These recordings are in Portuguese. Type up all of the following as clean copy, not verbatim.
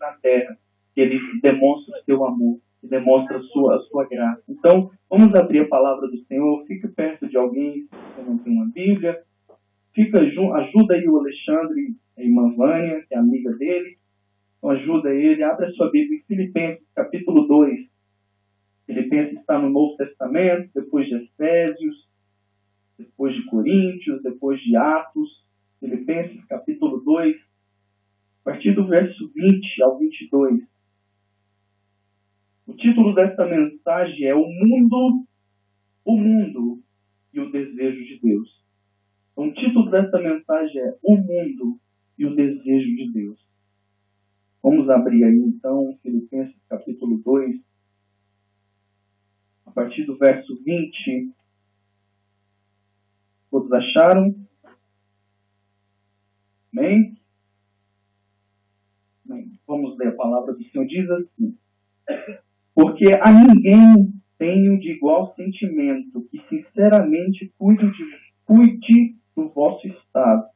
na terra, que ele demonstra o seu amor, que demonstra a sua graça. Então, vamos abrir a palavra do Senhor. Fique perto de alguém que não tem uma Bíblia. Ajuda aí o Alexandre, a irmã Vânia, que é amiga dele. Então, ajuda ele. Abre a sua Bíblia em Filipenses, capítulo 2. Filipenses está no Novo Testamento, depois de Efésios, depois de Coríntios, depois de Atos. Filipenses, capítulo 2, a partir do verso 20 ao 22. O título desta mensagem é O Mundo e o Desejo de Deus. Então, o título desta mensagem é O Mundo e o Desejo de Deus. Vamos abrir aí, então, Filipenses capítulo 2, a partir do verso 20. Todos acharam? Amém? Amém. Vamos ler a palavra do Senhor. Diz assim: porque a ninguém tenho de igual sentimento que sinceramente cuide do vosso estado.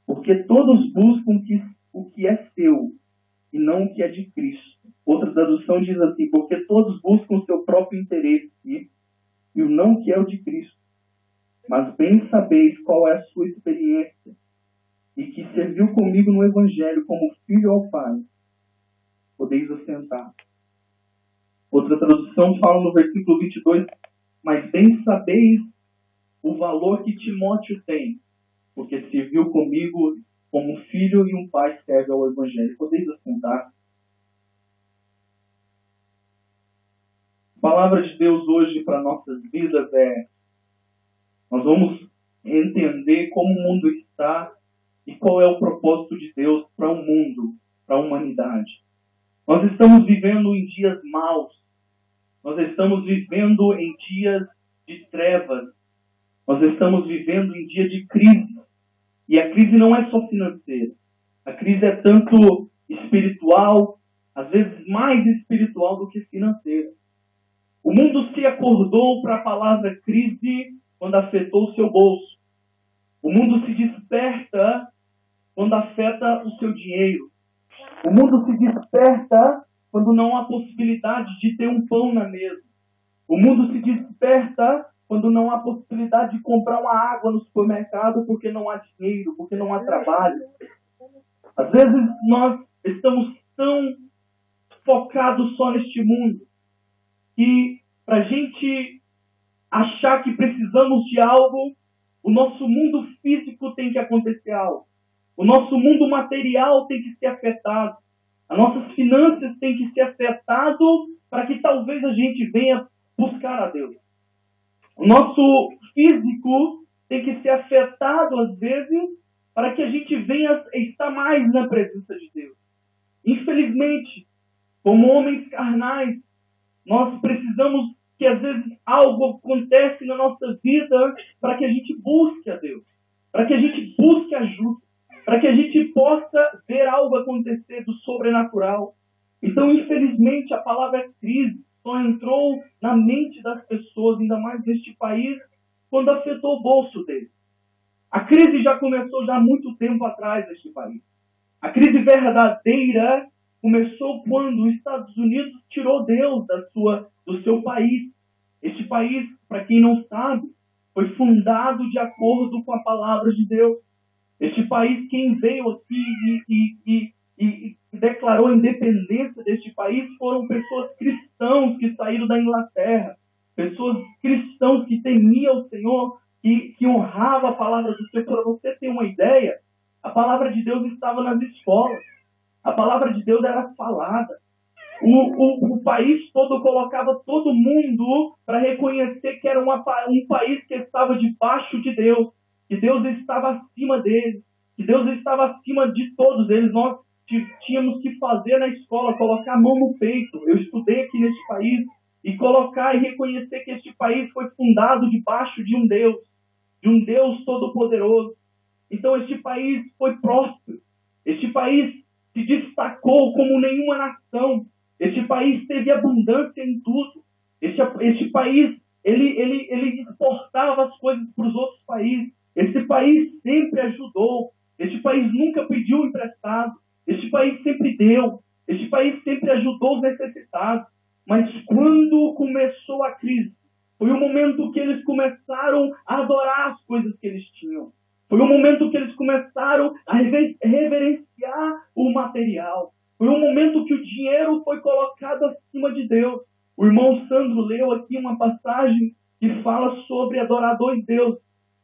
Porque todos buscam o que é seu e não o que é de Cristo. Outra tradução diz assim: porque todos buscam o seu próprio interesse e não o que é o de Cristo. Mas bem sabeis qual é a sua experiência e que serviu comigo no Evangelho como filho ao Pai. Podeis assentar. Outra tradução fala no versículo 22, mas bem sabeis o valor que Timóteo tem, porque serviu comigo como um filho e um pai serve ao Evangelho. Podeis assentar. A palavra de Deus hoje para nossas vidas nós vamos entender como o mundo está e qual é o propósito de Deus para o mundo, para a humanidade. Nós estamos vivendo em dias maus. Nós estamos vivendo em dias de trevas. Nós estamos vivendo em dia de crise. E a crise não é só financeira. A crise é tanto espiritual, às vezes mais espiritual do que financeira. O mundo se acordou para a palavra crise quando afetou o seu bolso. O mundo se desperta quando afeta o seu dinheiro. O mundo se desperta quando não há possibilidade de ter um pão na mesa. O mundo se desperta quando não há possibilidade de comprar uma água no supermercado porque não há dinheiro, porque não há trabalho. Às vezes nós estamos tão focados só neste mundo que para a gente achar que precisamos de algo, o nosso mundo físico tem que acontecer algo. O nosso mundo material tem que ser afetado. As nossas finanças têm que ser afetadas para que talvez a gente venha buscar a Deus. O nosso físico tem que ser afetado, às vezes, para que a gente venha estar mais na presença de Deus. Infelizmente, como homens carnais, nós precisamos que, às vezes, algo acontece na nossa vida para que a gente busque a Deus, para que a gente busque ajuda, para que a gente possa ver algo acontecer do sobrenatural. Então, infelizmente, a palavra crise só entrou na mente das pessoas, ainda mais neste país, quando afetou o bolso deles. A crise já começou já há muito tempo atrás neste país. A crise verdadeira começou quando os Estados Unidos tirou Deus do seu país. Este país, para quem não sabe, foi fundado de acordo com a palavra de Deus. Este país, quem veio aqui e declarou a independência deste país foram pessoas cristãs que saíram da Inglaterra, pessoas cristãs que temiam o Senhor, que honravam a palavra do Senhor. Para você ter uma ideia, a palavra de Deus estava nas escolas, a palavra de Deus era falada. O país todo colocava todo mundo para reconhecer que era um país que estava debaixo de Deus, que Deus estava acima deles, que Deus estava acima de todos eles. Nós tínhamos que fazer na escola, colocar a mão no peito. Eu estudei aqui neste país e colocar e reconhecer que este país foi fundado debaixo de um Deus todo-poderoso. Então este país foi próspero, este país se destacou como nenhuma nação, este país teve abundância em tudo, este país ele exportava as coisas para os outros países, este país sempre ajudou, este país nunca pediu emprestado, este país sempre deu, país sempre ajudou os necessitados, mas quando começou a crise, foi o momento que eles começaram a adorar as coisas que eles tinham. Foi o momento que eles começaram a reverenciar o material. Foi o momento que o dinheiro foi colocado acima de Deus. O irmão Sandro leu aqui uma passagem que fala sobre adorar dois deuses.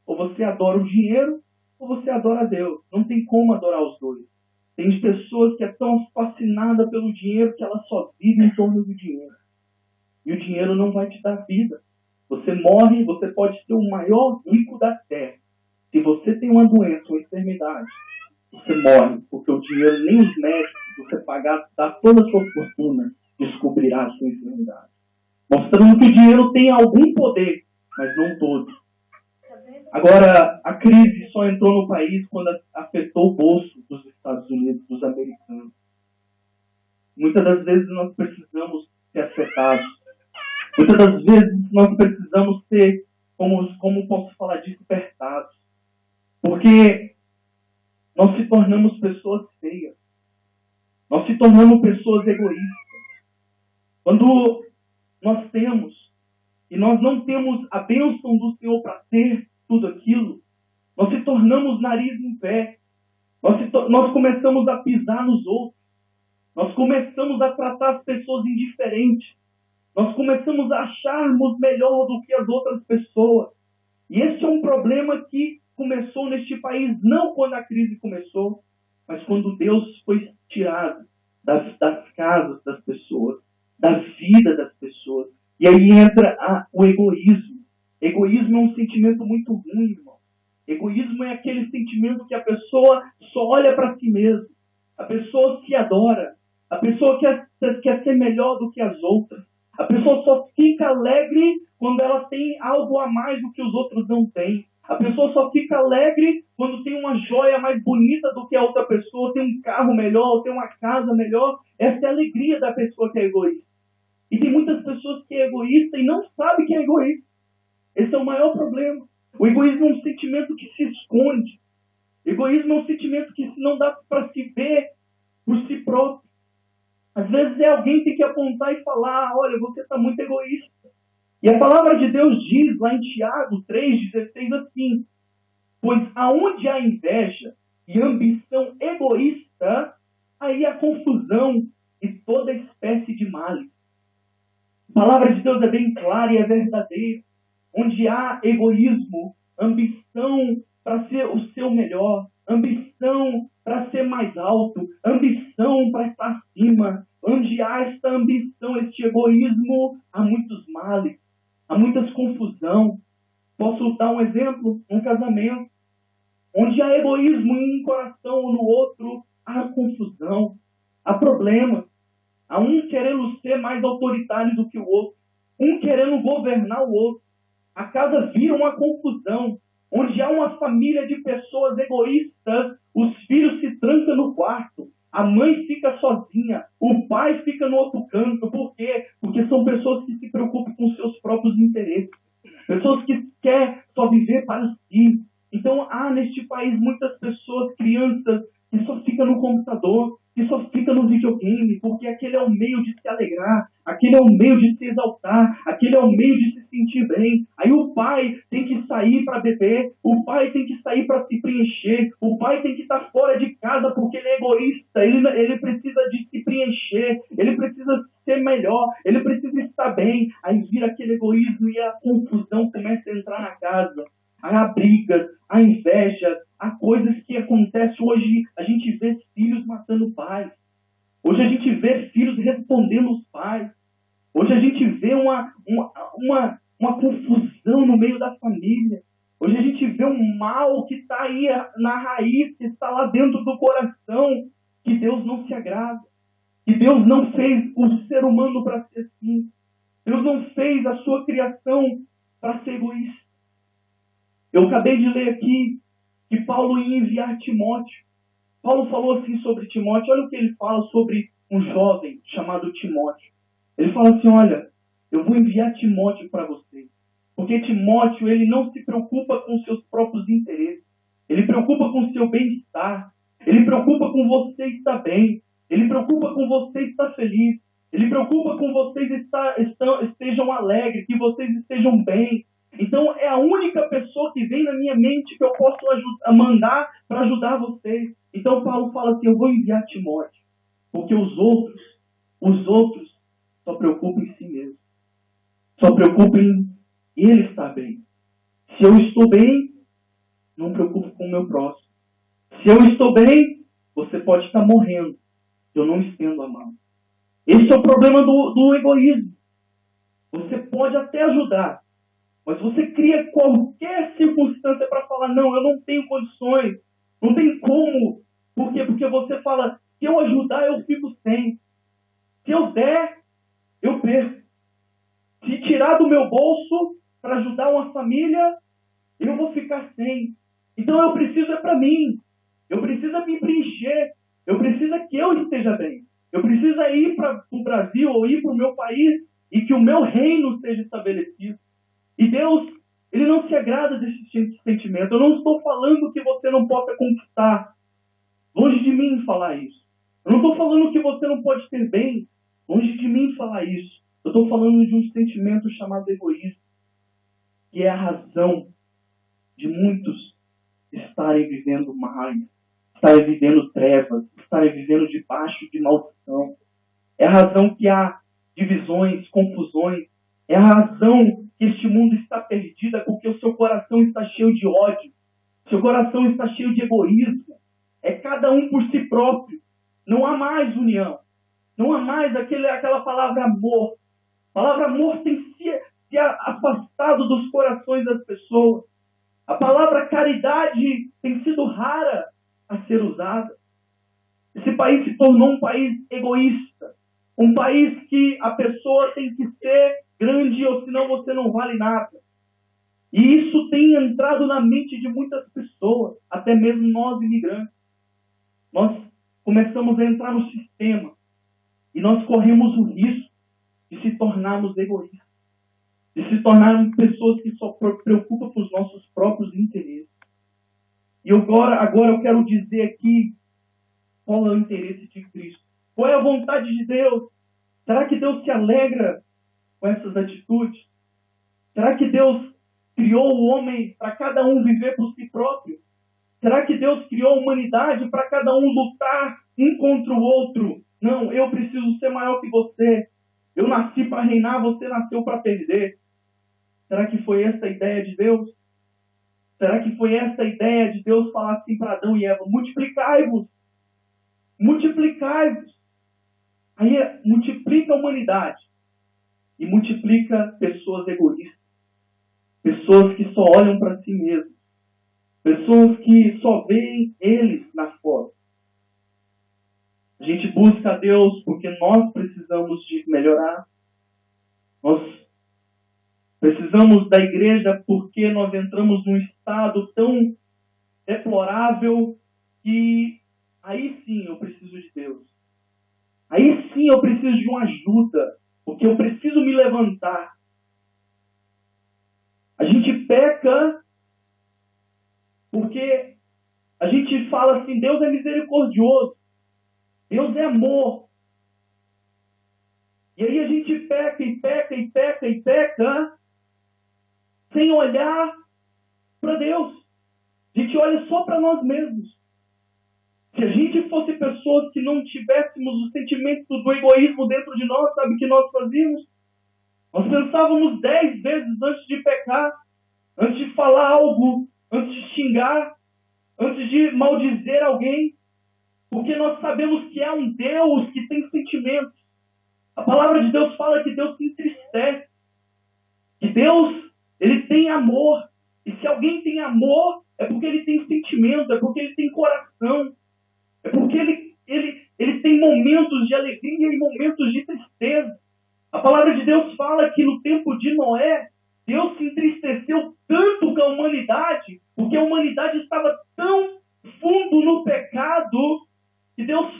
Ou você adora o dinheiro, ou você adora a Deus. Não tem como adorar os dois. Tem pessoas que é tão fascinada pelo dinheiro que ela só vive em torno do dinheiro. E o dinheiro não vai te dar vida. Você morre, você pode ser o maior rico da terra. Se você tem uma doença, uma enfermidade, você morre, porque o dinheiro, nem os médicos, você pagar, dar toda a sua fortuna, descobrirá a sua enfermidade. Mostrando que o dinheiro tem algum poder, mas não todo. Agora, a crise só entrou no país quando afetou o bolso dos Estados Unidos, dos americanos. Muitas das vezes nós precisamos ser afetados. Muitas das vezes nós precisamos ser, como posso falar, despertados. Porque nós se tornamos pessoas feias. Nós se tornamos pessoas egoístas. Quando nós temos, e nós não temos a bênção do Senhor para ter tudo aquilo, nós se tornamos nariz em pé. Nós começamos a pisar nos outros. Nós começamos a tratar as pessoas indiferentes. Nós começamos a acharmos melhor do que as outras pessoas. E esse é um problema que começou neste país, não quando a crise começou, mas quando Deus foi tirado das casas das pessoas, da vida das pessoas. E aí entra o egoísmo. Egoísmo é um sentimento muito ruim, irmão. Egoísmo é aquele sentimento que a pessoa só olha para si mesma. A pessoa se adora. A pessoa quer ser melhor do que as outras. A pessoa só fica alegre quando ela tem algo a mais do que os outros não têm. A pessoa só fica alegre quando tem uma joia mais bonita do que a outra pessoa, tem um carro melhor, tem uma casa melhor. Essa é a alegria da pessoa que é egoísta. E tem muitas pessoas que é egoísta e não sabe que é egoísta. Esse é o maior problema. O egoísmo é um sentimento que se esconde. O egoísmo é um sentimento que não dá para se ver por si próprio. Às vezes alguém tem que apontar e falar, olha, você está muito egoísta. E a palavra de Deus diz lá em Tiago 3,16 assim, pois aonde há inveja e ambição egoísta, aí há confusão e toda espécie de males. A palavra de Deus é bem clara e é verdadeira. Onde há egoísmo, ambição para ser o seu melhor, ambição para ser mais alto, ambição para estar acima, onde há esta ambição, este egoísmo, há muitos males, há muitas confusão. Posso dar um exemplo? Um casamento. Onde há egoísmo em um coração ou no outro, há confusão, há problema. Há um querendo ser mais autoritário do que o outro, um querendo governar o outro. A casa vira uma confusão. Onde há uma família de pessoas egoístas, os filhos se trancam no quarto, a mãe fica sozinha, o pai fica no outro canto. Por quê? Porque são pessoas que se preocupam com seus próprios interesses. Pessoas que querem só viver para si. Então há neste país muitas pessoas, crianças, que só ficam no computador, que só fica no videogame, porque aquele é o meio de se alegrar, aquele é o meio de se exaltar, aquele é o meio de se sentir bem. Aí o pai tem que sair para beber, o pai tem que sair para se preencher, o pai tem que estar fora de casa porque ele é egoísta, ele precisa de se preencher, ele precisa ser melhor, ele precisa estar bem. Aí vira aquele egoísmo e a confusão começa a entrar na casa. Há brigas, há inveja, há coisas que acontecem hoje. A gente vê filhos matando pais. Hoje a gente vê filhos respondendo os pais. Hoje a gente vê uma confusão no meio da família. Hoje a gente vê um mal que está aí na raiz, que está lá dentro do coração, que Deus não se agrada. Que Deus não fez o ser humano para ser assim. Deus não fez a sua criação para ser egoísta. Eu acabei de ler aqui que Paulo ia enviar Timóteo. Paulo falou assim sobre Timóteo. Olha o que ele fala sobre um jovem chamado Timóteo. Ele fala assim, olha, eu vou enviar Timóteo para você. Porque Timóteo, ele não se preocupa com seus próprios interesses. Ele preocupa com o seu bem-estar. Ele preocupa com você estar bem. Ele preocupa com você estar feliz. Ele preocupa com vocês estejam alegres, que vocês estejam bem. Então é a única pessoa que vem na minha mente que eu posso mandar para ajudar vocês. Então Paulo fala assim, eu vou enviar Timóteo. Porque os outros só preocupam em si mesmo. Só preocupam em ele estar bem. Se eu estou bem, não me preocupo com o meu próximo. Se eu estou bem, você pode estar morrendo. Eu não estendo a mão. Esse é o problema do egoísmo. Você pode até ajudar, mas você cria qualquer circunstância para falar, não, eu não tenho condições, não tem como. Por quê? Porque você fala, se eu ajudar, eu fico sem. Se eu der, eu perco. Se tirar do meu bolso para ajudar uma família, eu vou ficar sem. Então eu preciso é para mim. Eu preciso me preencher. Eu preciso que eu esteja bem. Eu preciso ir para o Brasil ou ir para o meu país e que o meu reino seja estabelecido. E Deus, Ele não se agrada desse sentimento. Eu não estou falando que você não possa conquistar. Longe de mim falar isso. Eu não estou falando que você não pode ter bem. Longe de mim falar isso. Eu estou falando de um sentimento chamado egoísmo, que é a razão de muitos estarem vivendo mal, estarem vivendo trevas, estarem vivendo debaixo de maldição. É a razão que há divisões, confusões. É a razão que este mundo está perdido, porque o seu coração está cheio de ódio. Seu coração está cheio de egoísmo. É cada um por si próprio. Não há mais união. Não há mais aquela palavra amor. A palavra amor tem se afastado dos corações das pessoas. A palavra caridade tem sido rara a ser usada. Esse país se tornou um país egoísta. Um país que a pessoa tem que ser grande ou senão você não vale nada. E isso tem entrado na mente de muitas pessoas, até mesmo nós imigrantes. Nós começamos a entrar no sistema e nós corremos o risco de se tornarmos egoístas, de se tornarmos pessoas que só preocupam com os nossos próprios interesses. E agora eu quero dizer aqui qual é o interesse de Cristo. Qual é a vontade de Deus? Será que Deus se alegra com essas atitudes? Será que Deus criou o homem para cada um viver por si próprio? Será que Deus criou a humanidade para cada um lutar um contra o outro? Não, eu preciso ser maior que você. Eu nasci para reinar, você nasceu para perder. Será que foi essa a ideia de Deus? Será que foi essa a ideia de Deus falar assim para Adão e Eva? Multiplicai-vos. Multiplicai-vos. Aí multiplica a humanidade. E multiplica pessoas egoístas. Pessoas que só olham para si mesmas. Pessoas que só veem eles na foto. A gente busca a Deus porque nós precisamos de melhorar. Nós precisamos da igreja porque nós entramos num estado tão deplorável que aí sim eu preciso de Deus. Aí sim eu preciso de uma ajuda, porque eu preciso me levantar. A gente peca porque a gente fala assim, Deus é misericordioso, Deus é amor. E aí a gente peca e peca e peca e peca sem olhar para Deus. A gente olha só para nós mesmos. Se a gente fosse pessoas que não tivéssemos o sentimento do egoísmo dentro de nós, sabe o que nós fazíamos? Nós pensávamos 10 vezes antes de pecar, antes de falar algo, antes de xingar, antes de maldizer alguém, porque nós sabemos que há um Deus que tem sentimentos. A palavra de Deus fala que Deus se entristece, que Deus, Ele tem amor, e se alguém tem amor, é porque ele tem sentimento, é porque ele tem coração, é porque ele tem momentos de alegria e momentos de tristeza. A palavra de Deus fala que no tempo de Noé, Deus se entristeceu tanto com a humanidade, porque a humanidade estava tão fundo no pecado, que Deus,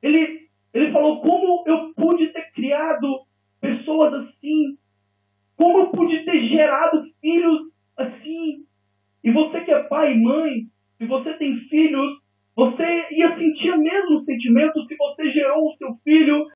ele falou, como eu pude ter criado pessoas assim? Como eu pude ter gerado filhos assim? E você que é pai e mãe,